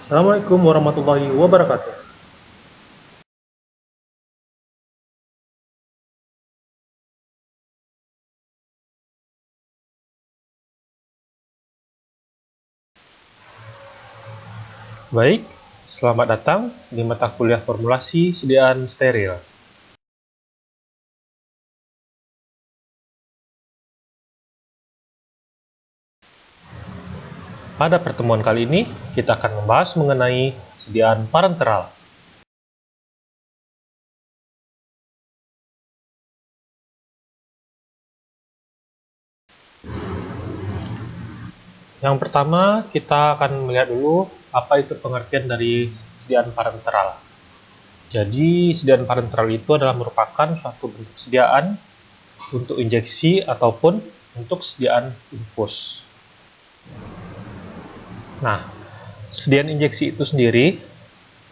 Assalamualaikum warahmatullahi wabarakatuh. Baik, selamat datang di mata kuliah formulasi sediaan steril. Pada pertemuan kali ini, kita akan membahas mengenai sediaan parenteral. Yang pertama, kita akan melihat dulu apa itu pengertian dari sediaan parenteral. Jadi, sediaan parenteral itu adalah merupakan suatu bentuk sediaan untuk injeksi ataupun untuk sediaan infus. Nah, sediaan injeksi itu sendiri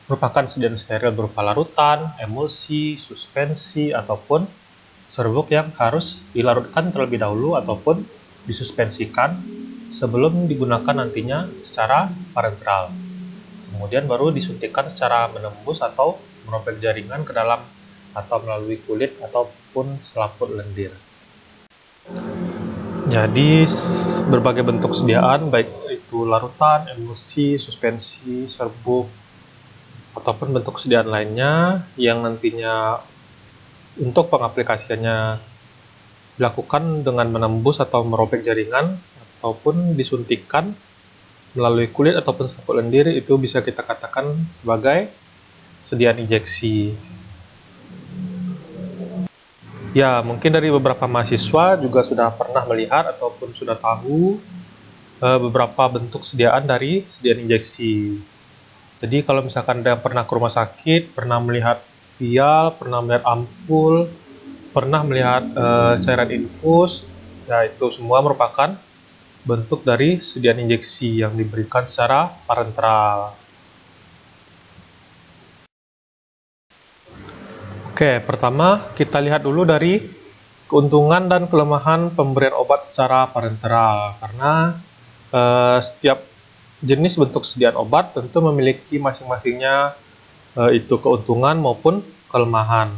merupakan sediaan steril berupa larutan, emulsi, suspensi, ataupun serbuk yang harus dilarutkan terlebih dahulu ataupun disuspensikan sebelum digunakan nantinya secara parenteral. Kemudian baru disuntikkan secara menembus atau merobek jaringan ke dalam atau melalui kulit ataupun selaput lendir. Jadi berbagai bentuk sediaan baik itu larutan, emulsi, suspensi, serbuk, ataupun bentuk sediaan lainnya yang nantinya untuk pengaplikasiannya dilakukan dengan menembus atau merobek jaringan ataupun disuntikkan melalui kulit ataupun selaput lendir, itu bisa kita katakan sebagai sediaan injeksi. Ya, mungkin dari beberapa mahasiswa juga sudah pernah melihat ataupun sudah tahu beberapa bentuk sediaan dari sediaan injeksi. Jadi kalau misalkan Anda pernah ke rumah sakit, pernah melihat vial, pernah melihat ampul, pernah melihat cairan infus, ya itu semua merupakan bentuk dari sediaan injeksi yang diberikan secara parenteral. Oke, pertama kita lihat dulu dari keuntungan dan kelemahan pemberian obat secara parenteral, karena setiap jenis bentuk sediaan obat tentu memiliki masing-masingnya itu keuntungan maupun kelemahan.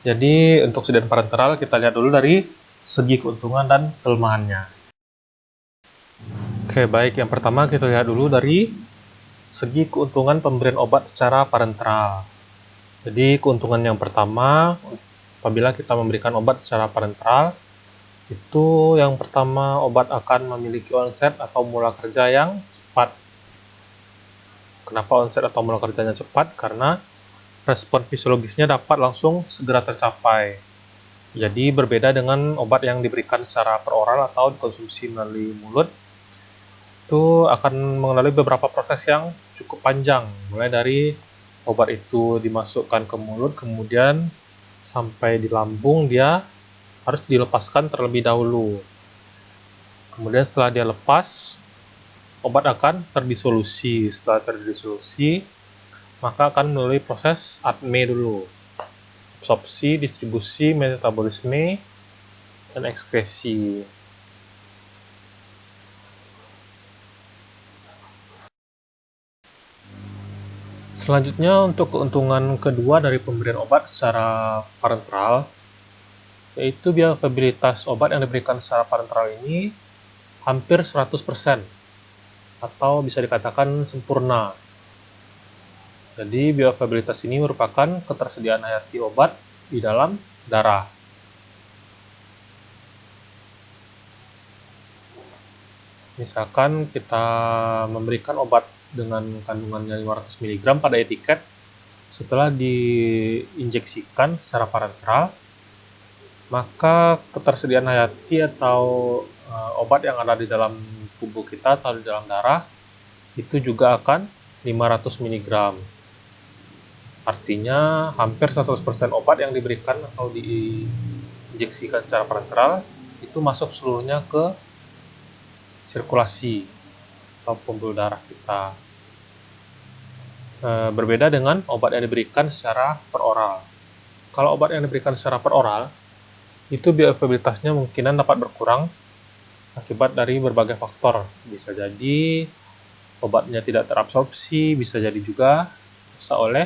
Jadi untuk sediaan parenteral kita lihat dulu dari segi keuntungan dan kelemahannya. Oke, baik, yang pertama kita lihat dulu dari segi keuntungan pemberian obat secara parenteral. Jadi keuntungan yang pertama apabila kita memberikan obat secara parenteral, itu yang pertama obat akan memiliki onset atau mula kerja yang cepat. Kenapa onset atau mula kerjanya cepat? Karena respon fisiologisnya dapat langsung segera tercapai. Jadi berbeda dengan obat yang diberikan secara peroral atau dikonsumsi melalui mulut, itu akan mengalami beberapa proses yang cukup panjang, mulai dari obat itu dimasukkan ke mulut, kemudian sampai di lambung dia harus dilepaskan terlebih dahulu. Kemudian setelah dia lepas, obat akan terdisolusi. Setelah terdisolusi, maka akan melalui proses ATME dulu, absorpsi, distribusi, metabolisme, dan ekskresi. Selanjutnya, untuk keuntungan kedua dari pemberian obat secara parenteral, yaitu bioavailabilitas obat yang diberikan secara parenteral ini hampir 100%, atau bisa dikatakan sempurna. Jadi bioavailabilitas ini merupakan ketersediaan hayati obat di dalam darah. Misalkan kita memberikan obat dengan kandungannya 500 mg pada etiket, setelah diinjeksikan secara parenteral, maka ketersediaan hayati atau obat yang ada di dalam tubuh kita atau di dalam darah itu juga akan 500 mg. Artinya hampir 100% obat yang diberikan atau diinjeksikan secara parenteral itu masuk seluruhnya ke sirkulasi atau pembuluh darah kita. Berbeda dengan obat yang diberikan secara peroral. Kalau obat yang diberikan secara peroral, itu bioavailabilitasnya mungkinan dapat berkurang akibat dari berbagai faktor. Bisa jadi obatnya tidak terabsorpsi, bisa jadi juga rusak oleh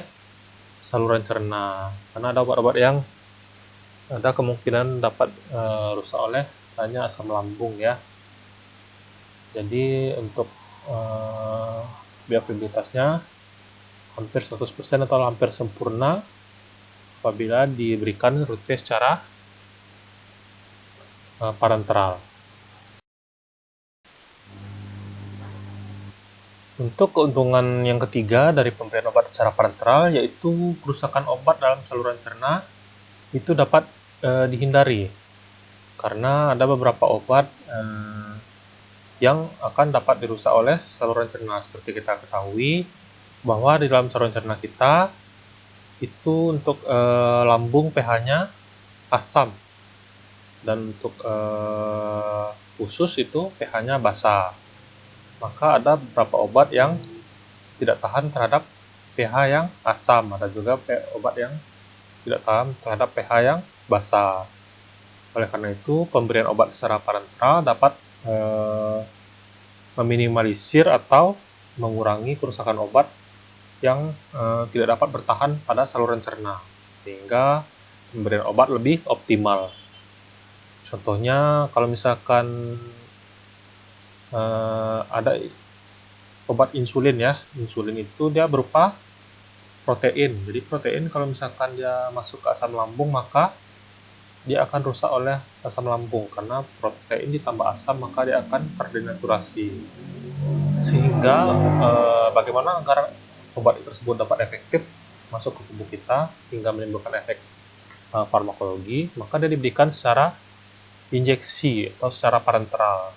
saluran cerna, karena ada obat-obat yang ada kemungkinan dapat rusak oleh hanya asam lambung ya. Jadi untuk bioavailabilitasnya hampir 100% atau hampir sempurna apabila diberikan rute secara parenteral. Untuk keuntungan yang ketiga dari pemberian obat secara parenteral, yaitu kerusakan obat dalam saluran cerna itu dapat dihindari, karena ada beberapa obat yang akan dapat dirusak oleh saluran cerna. Seperti kita ketahui bahwa di dalam saluran cerna kita itu untuk lambung pH-nya asam, dan untuk usus itu pH-nya basa. Maka ada beberapa obat yang tidak tahan terhadap pH yang asam, ada juga obat yang tidak tahan terhadap pH yang basa. Oleh karena itu, pemberian obat secara parenteral dapat meminimalisir atau mengurangi kerusakan obat yang tidak dapat bertahan pada saluran cerna, sehingga pemberian obat lebih optimal. Contohnya, kalau misalkan ada obat insulin ya, insulin itu dia berupa protein. Jadi protein kalau misalkan dia masuk ke asam lambung, maka dia akan rusak oleh asam lambung, karena protein ditambah asam maka dia akan terdenaturasi. Sehingga bagaimana agar obat tersebut dapat efektif masuk ke tubuh kita hingga menimbulkan efek farmakologi, maka dia diberikan secara injeksi atau secara parenteral.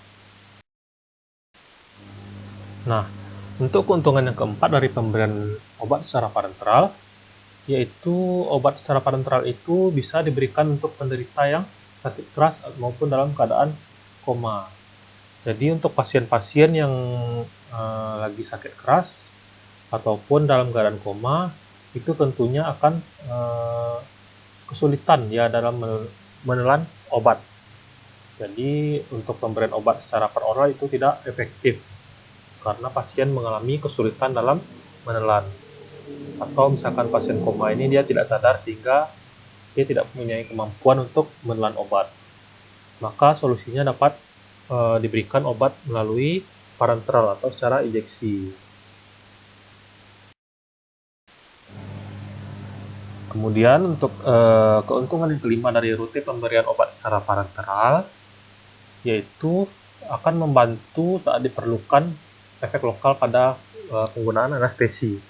Nah, untuk keuntungan yang keempat dari pemberian obat secara parenteral, yaitu obat secara parenteral itu bisa diberikan untuk penderita yang sakit keras maupun dalam keadaan koma. Jadi untuk pasien-pasien yang lagi sakit keras ataupun dalam keadaan koma, itu tentunya akan kesulitan ya dalam menelan obat. Jadi untuk pemberian obat secara peroral itu tidak efektif, karena pasien mengalami kesulitan dalam menelan. Atau misalkan pasien koma ini dia tidak sadar sehingga dia tidak mempunyai kemampuan untuk menelan obat. Maka solusinya dapat diberikan obat melalui parenteral atau secara injeksi. Kemudian untuk keuntungan yang kelima dari rute pemberian obat secara parenteral, yaitu akan membantu saat diperlukan efek lokal pada penggunaan anestesi.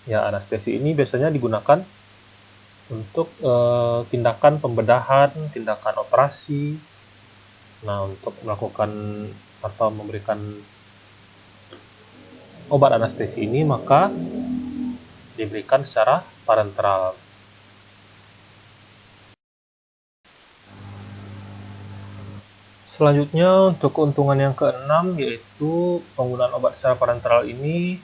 Ya, anestesi ini biasanya digunakan untuk tindakan pembedahan, tindakan operasi. Nah, untuk melakukan atau memberikan obat anestesi ini maka diberikan secara parenteral. Selanjutnya untuk keuntungan yang keenam, yaitu penggunaan obat secara parenteral ini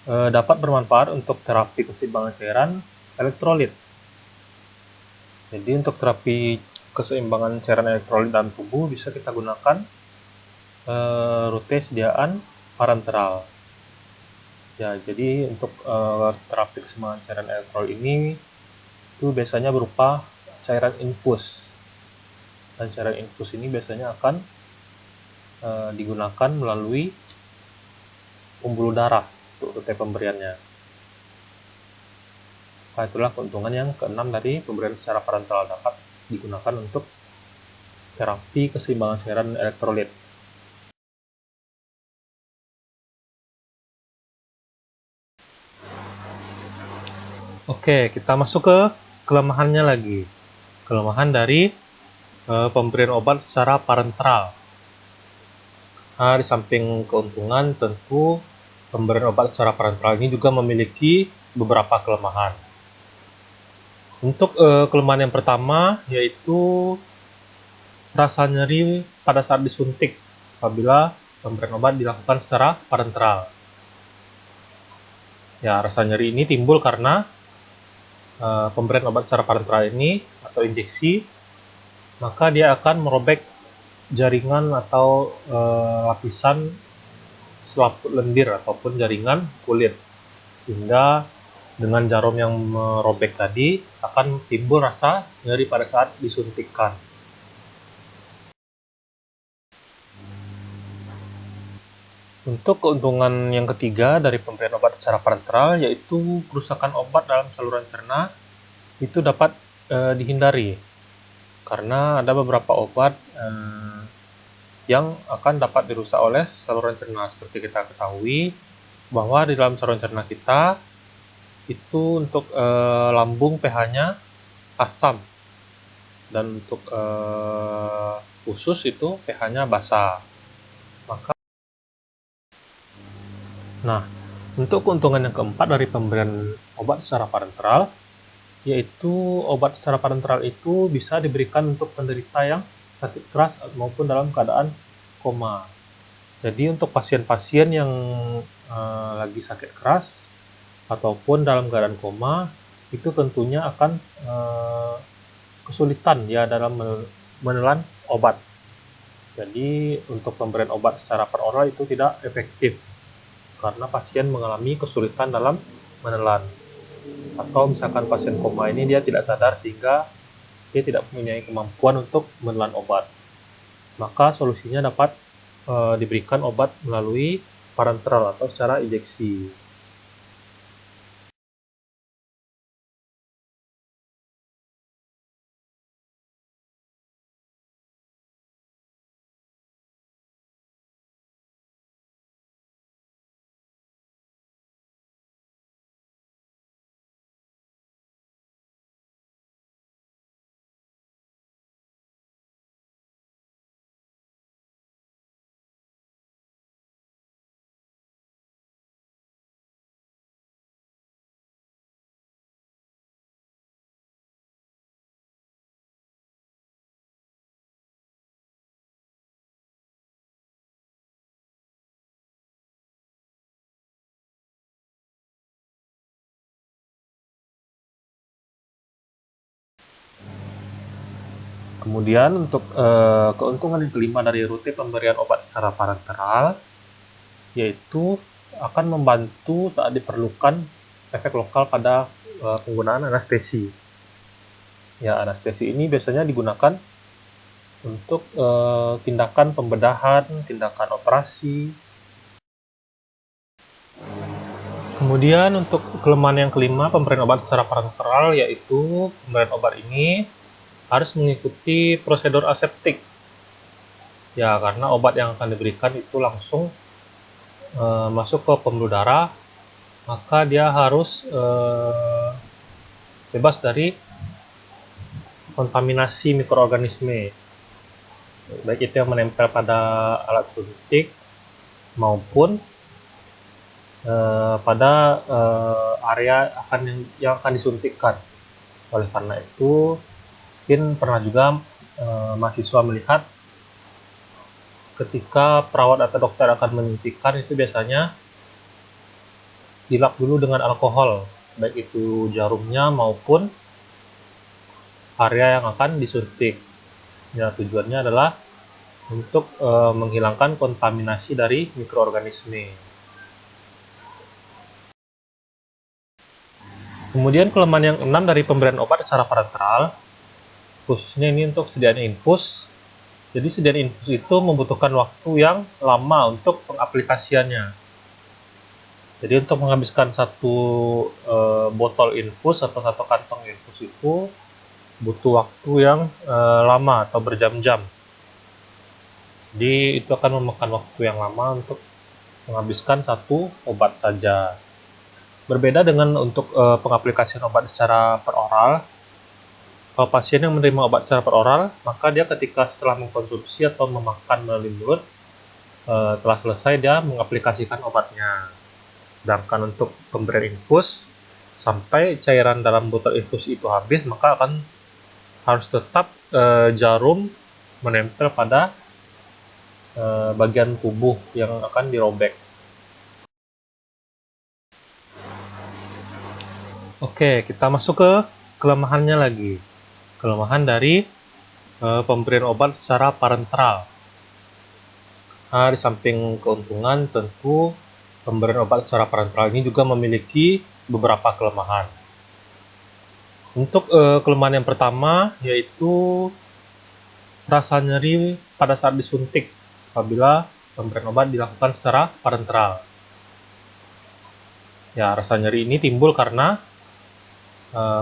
dapat bermanfaat untuk terapi keseimbangan cairan elektrolit. Jadi untuk terapi keseimbangan cairan elektrolit dalam tubuh bisa kita gunakan rute sediaan parenteral. Ya, jadi untuk terapi keseimbangan cairan elektrolit ini itu biasanya berupa cairan infus. Dan cairan infus ini biasanya akan digunakan melalui pembuluh darah untuk rute pemberiannya. Nah, itulah keuntungan yang keenam dari pemberian secara parenteral, dapat digunakan untuk terapi keseimbangan cairan elektrolit. Oke, kita masuk ke kelemahannya lagi. Kelemahan dari pemberian obat secara parenteral. Nah, di samping keuntungan, tentu pemberian obat secara parenteral ini juga memiliki beberapa kelemahan. Untuk kelemahan yang pertama, yaitu rasa nyeri pada saat disuntik apabila pemberian obat dilakukan secara parenteral. Ya, rasa nyeri ini timbul karena pemberian obat secara parenteral ini atau injeksi, maka dia akan merobek jaringan atau lapisan selaput lendir ataupun jaringan kulit, sehingga dengan jarum yang merobek tadi akan timbul rasa nyeri pada saat disuntikkan. Untuk keuntungan yang ketiga dari pemberian obat secara parenteral, yaitu kerusakan obat dalam saluran cerna itu dapat dihindari, karena ada beberapa obat yang akan dapat dirusak oleh saluran cerna. Seperti kita ketahui bahwa di dalam saluran cerna kita itu untuk lambung pH-nya asam, dan untuk usus itu pH-nya basa. Nah, untuk keuntungan yang keempat dari pemberian obat secara parenteral, yaitu obat secara parenteral itu bisa diberikan untuk penderita yang sakit keras maupun dalam keadaan koma. Jadi untuk pasien-pasien yang lagi sakit keras ataupun dalam keadaan koma, itu tentunya akan kesulitan ya dalam menelan obat. Jadi untuk pemberian obat secara peroral itu tidak efektif, karena pasien mengalami kesulitan dalam menelan. Atau misalkan pasien koma ini dia tidak sadar sehingga dia tidak mempunyai kemampuan untuk menelan obat. Maka solusinya dapat diberikan obat melalui parenteral atau secara injeksi. Kemudian untuk keuntungan yang kelima dari rute pemberian obat secara parenteral, yaitu akan membantu saat diperlukan efek lokal pada penggunaan anestesi. Ya, anestesi ini biasanya digunakan untuk tindakan pembedahan, tindakan operasi. Kemudian untuk kelemahan yang kelima pemberian obat secara parenteral, yaitu pemberian obat ini harus mengikuti prosedur aseptik. Ya, karena obat yang akan diberikan itu langsung masuk ke pembuluh darah, maka dia harus bebas dari kontaminasi mikroorganisme, baik itu yang menempel pada alat suntik maupun pada area yang akan disuntikkan. Oleh karena itu, mungkin pernah juga mahasiswa melihat ketika perawat atau dokter akan menyuntikkan itu biasanya dilap dulu dengan alkohol, baik itu jarumnya maupun area yang akan disuntik. Ya, tujuannya adalah untuk menghilangkan kontaminasi dari mikroorganisme. Kemudian kelemahan yang 6 dari pemberian obat secara parenteral, khususnya ini untuk sediaan infus. Jadi sediaan infus itu membutuhkan waktu yang lama untuk pengaplikasiannya. Jadi untuk menghabiskan satu botol infus atau satu kantong infus itu butuh waktu yang lama atau berjam-jam. Jadi itu akan memakan waktu yang lama untuk menghabiskan satu obat saja. Berbeda dengan untuk pengaplikasian obat secara peroral. Kalau pasien yang menerima obat secara peroral, maka dia ketika setelah mengkonsumsi atau memakan melalui mulut, telah selesai dia mengaplikasikan obatnya. Sedangkan untuk pemberian infus, sampai cairan dalam botol infus itu habis, maka harus tetap jarum menempel pada bagian tubuh yang akan dirobek. Oke, kita masuk ke kelemahannya lagi. Kelemahan dari pemberian obat secara parenteral. Nah, di samping keuntungan, tentu pemberian obat secara parenteral ini juga memiliki beberapa kelemahan. Untuk kelemahan yang pertama yaitu rasa nyeri pada saat disuntik apabila pemberian obat dilakukan secara parenteral. Ya, rasa nyeri ini timbul karena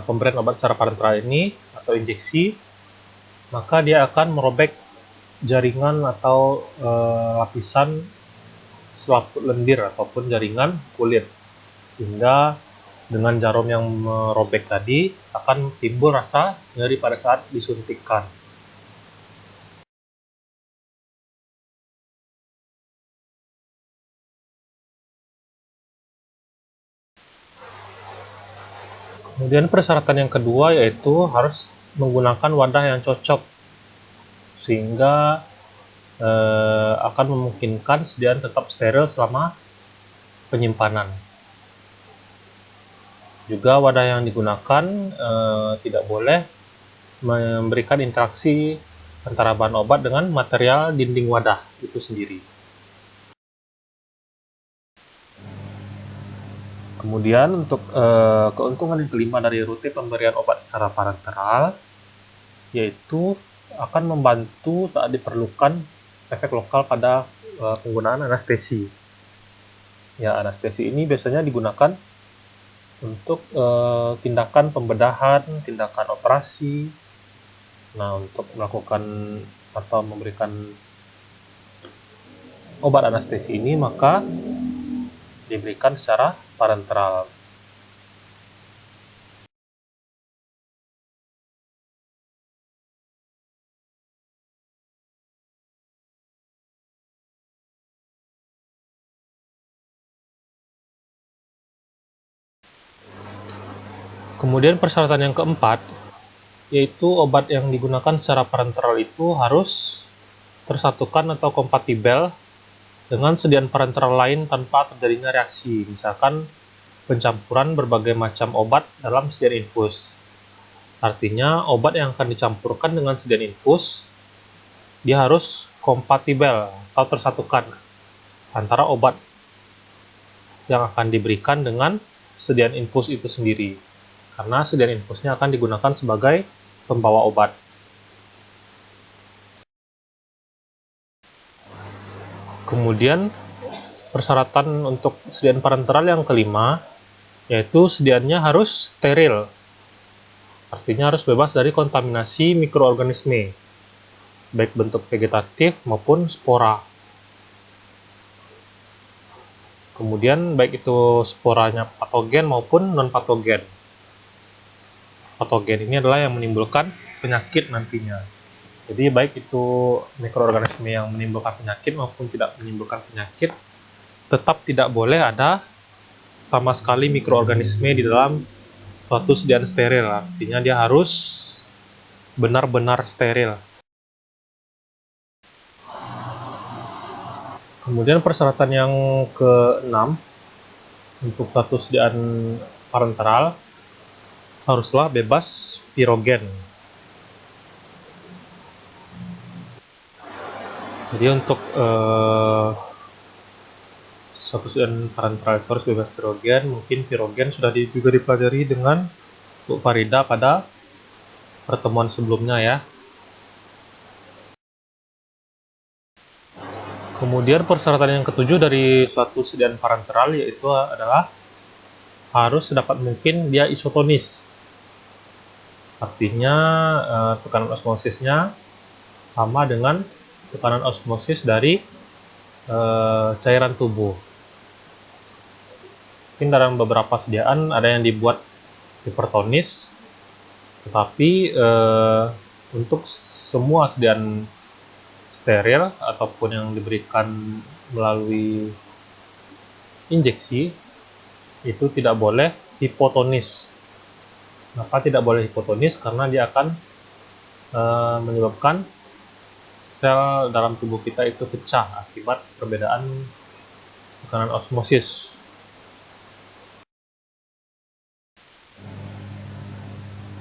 pemberian obat secara parenteral ini atau injeksi, maka dia akan merobek jaringan atau lapisan selaput lendir ataupun jaringan kulit, sehingga dengan jarum yang merobek tadi akan timbul rasa nyeri pada saat disuntikkan. Kemudian persyaratan yang kedua yaitu harus menggunakan wadah yang cocok, sehingga akan memungkinkan sediaan tetap steril selama penyimpanan. Juga wadah yang digunakan tidak boleh memberikan interaksi antara bahan obat dengan material dinding wadah itu sendiri. Kemudian untuk keuntungan yang kelima dari rute pemberian obat secara parenteral yaitu akan membantu saat diperlukan efek lokal pada penggunaan anestesi. Ya, anestesi ini biasanya digunakan untuk tindakan pembedahan, tindakan operasi. Nah, untuk melakukan atau memberikan obat anestesi ini maka diberikan secara parenteral. Kemudian persyaratan yang keempat yaitu obat yang digunakan secara parenteral itu harus tersatukan atau kompatibel dengan sediaan parenteral lain tanpa terjadinya reaksi, misalkan pencampuran berbagai macam obat dalam sediaan infus. Artinya obat yang akan dicampurkan dengan sediaan infus dia harus kompatibel atau tersatukan antara obat yang akan diberikan dengan sediaan infus itu sendiri, karena sediaan infusnya akan digunakan sebagai pembawa obat. Kemudian persyaratan untuk sediaan parenteral yang kelima yaitu sediaannya harus steril, artinya harus bebas dari kontaminasi mikroorganisme baik bentuk vegetatif maupun spora. Kemudian baik itu sporanya patogen maupun non patogen. Patogen ini adalah yang menimbulkan penyakit nantinya. Jadi baik itu mikroorganisme yang menimbulkan penyakit maupun tidak menimbulkan penyakit, tetap tidak boleh ada sama sekali mikroorganisme di dalam suatu sediaan steril. Artinya dia harus benar-benar steril. Kemudian persyaratan yang ke-6 untuk satu sediaan parenteral haruslah bebas pirogen. Jadi untuk satu sediaan parenteral itu harus bebas pirogen. Mungkin pirogen sudah juga dipelajari dengan Bu Farida pada pertemuan sebelumnya ya. Kemudian persyaratan yang ketujuh dari suatu sediaan parenteral yaitu adalah harus sedapat mungkin dia isotonis. Artinya tekanan osmosisnya sama dengan tekanan osmosis dari cairan tubuh. Mungkin dalam beberapa sediaan ada yang dibuat hipertonis, tetapi untuk semua sediaan steril ataupun yang diberikan melalui injeksi itu tidak boleh hipotonis. Kenapa tidak boleh hipotonis? Karena dia akan menyebabkan sel dalam tubuh kita itu pecah akibat perbedaan tekanan osmosis.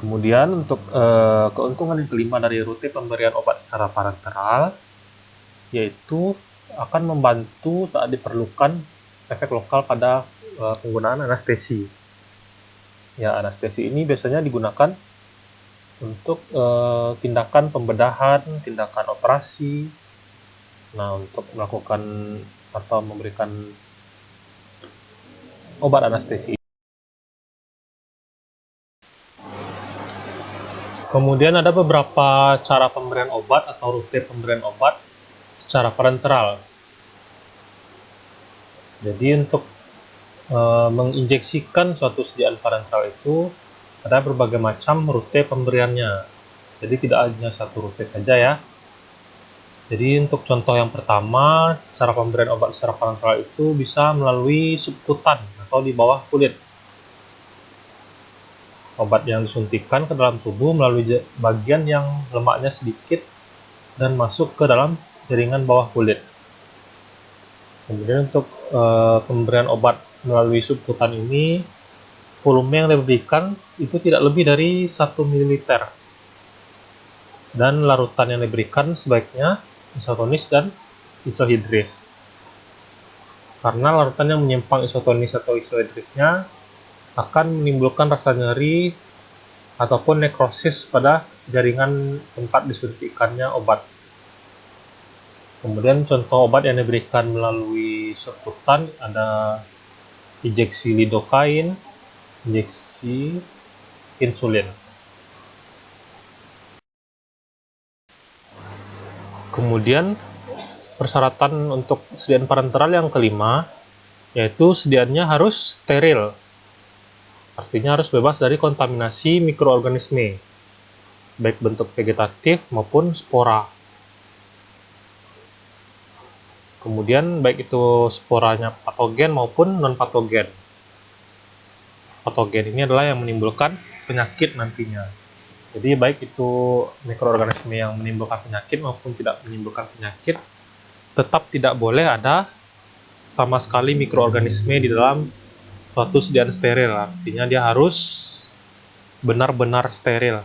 Kemudian untuk keuntungan yang kelima dari rute pemberian obat secara parenteral yaitu akan membantu saat diperlukan efek lokal pada penggunaan anestesi. Ya, anestesi ini biasanya digunakan untuk tindakan pembedahan, tindakan operasi. Nah, untuk melakukan atau memberikan obat anestesi. Kemudian ada beberapa cara pemberian obat atau rute pemberian obat secara parenteral. Jadi untuk menginjeksikan suatu sediaan parenteral itu ada berbagai macam rute pemberiannya. Jadi tidak hanya satu rute saja ya. Jadi untuk contoh yang pertama, cara pemberian obat secara parenteral itu bisa melalui subkutan atau di bawah kulit. Obat yang disuntikkan ke dalam tubuh melalui bagian yang lemaknya sedikit dan masuk ke dalam jaringan bawah kulit. Kemudian untuk pemberian obat melalui subkutan ini, volume yang diberikan itu tidak lebih dari 1 ml. Dan larutan yang diberikan sebaiknya isotonis dan isohidris. Karena larutan yang menyimpang isotonis atau isohidrisnya akan menimbulkan rasa nyeri ataupun nekrosis pada jaringan tempat disuntikannya obat. Kemudian contoh obat yang diberikan melalui subkutan ada injeksi lidokain, injeksi insulin. Kemudian persyaratan untuk sediaan parenteral yang kelima, yaitu sediaannya harus steril. Artinya harus bebas dari kontaminasi mikroorganisme, baik bentuk vegetatif maupun spora. Kemudian baik itu sporanya patogen maupun non-patogen. Patogen ini adalah yang menimbulkan penyakit nantinya. Jadi baik itu mikroorganisme yang menimbulkan penyakit maupun tidak menimbulkan penyakit, tetap tidak boleh ada sama sekali mikroorganisme di dalam suatu sediaan steril. Artinya dia harus benar-benar steril.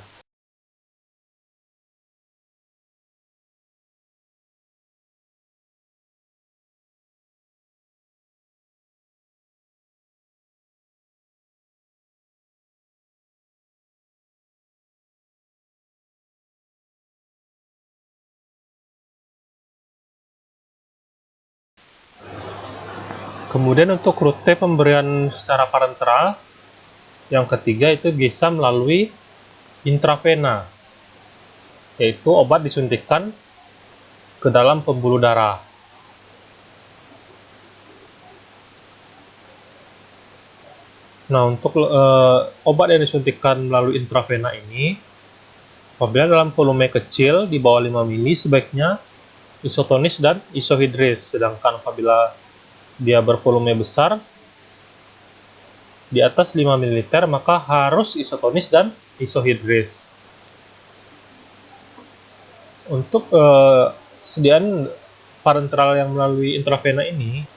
Kemudian untuk rute pemberian secara parenteral, yang ketiga itu bisa melalui intravena, yaitu obat disuntikkan ke dalam pembuluh darah. Nah, untuk obat yang disuntikkan melalui intravena ini, apabila dalam volume kecil di bawah 5 mili, sebaiknya isotonis dan isohidris. Sedangkan apabila dia bervolume besar di atas 5 ml, maka harus isotonis dan isohidris. Untuk sediaan parenteral yang melalui intravena ini,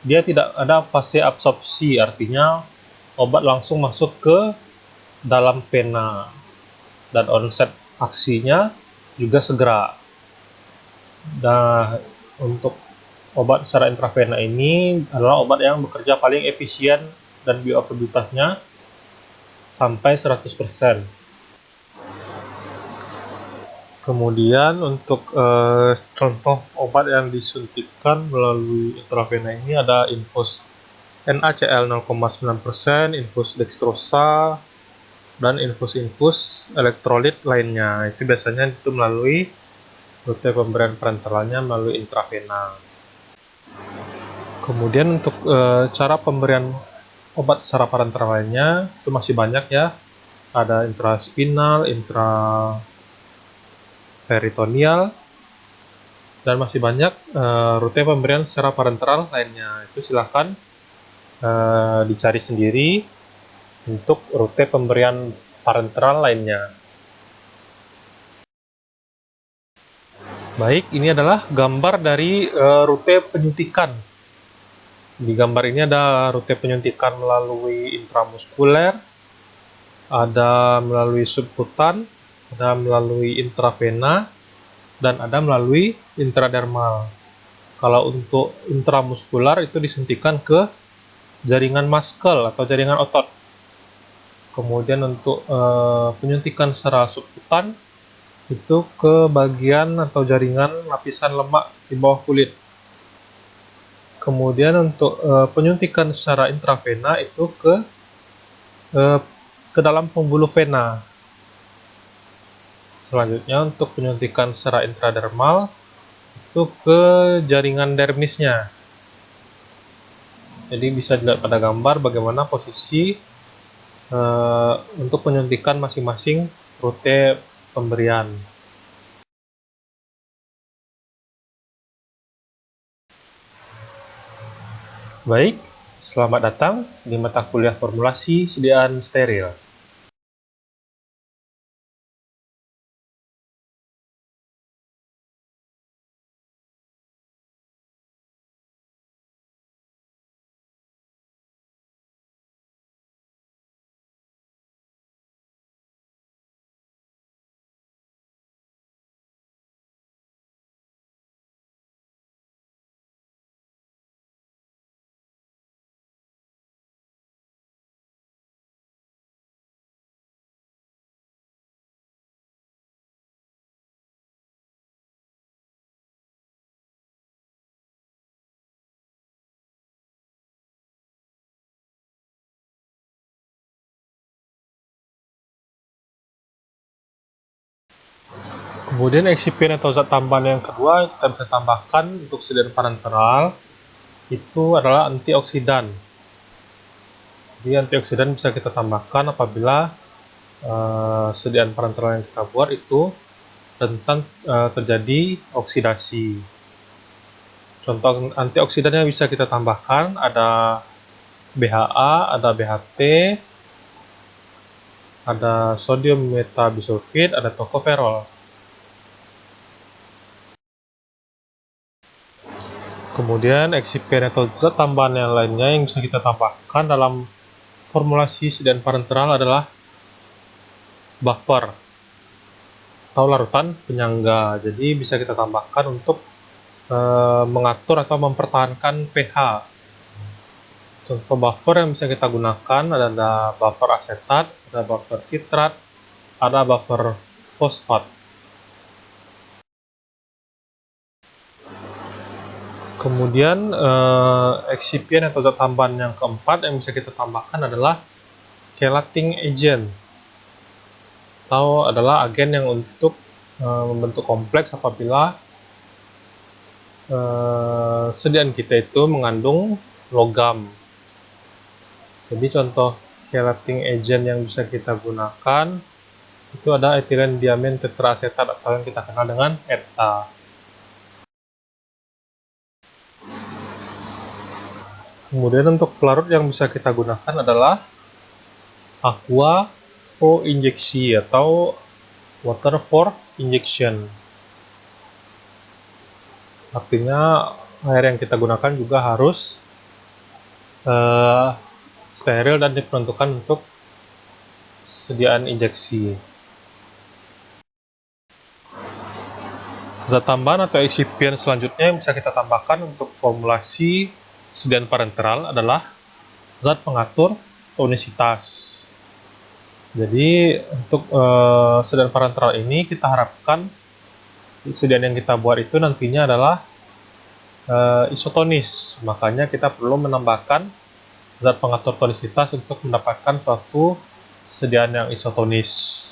dia tidak ada fase absorpsi, artinya obat langsung masuk ke dalam vena dan onset aksinya juga segera. Nah, untuk obat secara intravena ini adalah obat yang bekerja paling efisien dan bioavailabilitasnya sampai 100%. Kemudian untuk contoh obat yang disuntikkan melalui intravena ini ada infus NaCl 0,9%, infus dextrosa, dan infus-infus elektrolit lainnya. Itu biasanya itu melalui rute pemberian parenteralnya melalui intravena. Kemudian untuk cara pemberian obat secara parenteral lainnya itu masih banyak ya. Ada intraspinal, intraperitoneal, dan masih banyak rute pemberian secara parenteral lainnya. Itu silahkan dicari sendiri untuk rute pemberian parenteral lainnya. Baik, ini adalah gambar dari rute penyuntikan. Di gambar ini ada rute penyuntikan melalui intramuskuler, ada melalui subkutan, ada melalui intravena, dan ada melalui intradermal. Kalau untuk intramuskular itu disuntikan ke jaringan muscle atau jaringan otot. Kemudian untuk penyuntikan secara subkutan itu ke bagian atau jaringan lapisan lemak di bawah kulit. Kemudian untuk penyuntikan secara intravena itu ke dalam pembuluh vena. Selanjutnya untuk penyuntikan secara intradermal itu ke jaringan dermisnya. Jadi bisa dilihat pada gambar bagaimana posisi untuk penyuntikan masing-masing rute pemberian. Baik, selamat datang di mata kuliah formulasi sediaan steril. Kemudian eksipien atau zat tambahan yang kedua yang kita bisa tambahkan untuk sediaan parenteral itu adalah antioksidan. Jadi antioksidan bisa kita tambahkan apabila sediaan parenteral yang kita buat itu rentan terjadi oksidasi. Contoh antioksidan yang bisa kita tambahkan ada BHA, ada BHT, ada sodium metabisulfit, ada tocoferol. Kemudian eksipien atau zat tambahan yang lainnya yang bisa kita tambahkan dalam formulasi sediaan parenteral adalah buffer atau larutan penyangga. Jadi bisa kita tambahkan untuk mengatur atau mempertahankan pH. Contoh buffer yang bisa kita gunakan ada buffer asetat, ada buffer sitrat, ada buffer fosfat. Kemudian eksipien atau zat tambahan yang keempat yang bisa kita tambahkan adalah chelating agent atau adalah agen yang untuk membentuk kompleks apabila sediaan kita itu mengandung logam. Jadi contoh chelating agent yang bisa kita gunakan itu ada etilen diamin tetraasetat atau yang kita kenal dengan ETA. Kemudian untuk pelarut yang bisa kita gunakan adalah aqua for injeksi atau water for injection. Artinya air yang kita gunakan juga harus steril dan diperuntukkan untuk sediaan injeksi. Zat tambahan atau eksipien selanjutnya yang bisa kita tambahkan untuk formulasi sediaan parenteral adalah zat pengatur tonisitas. Jadi untuk sediaan parenteral ini kita harapkan sediaan yang kita buat itu nantinya adalah isotonis. Makanya kita perlu menambahkan zat pengatur tonisitas untuk mendapatkan suatu sediaan yang isotonis.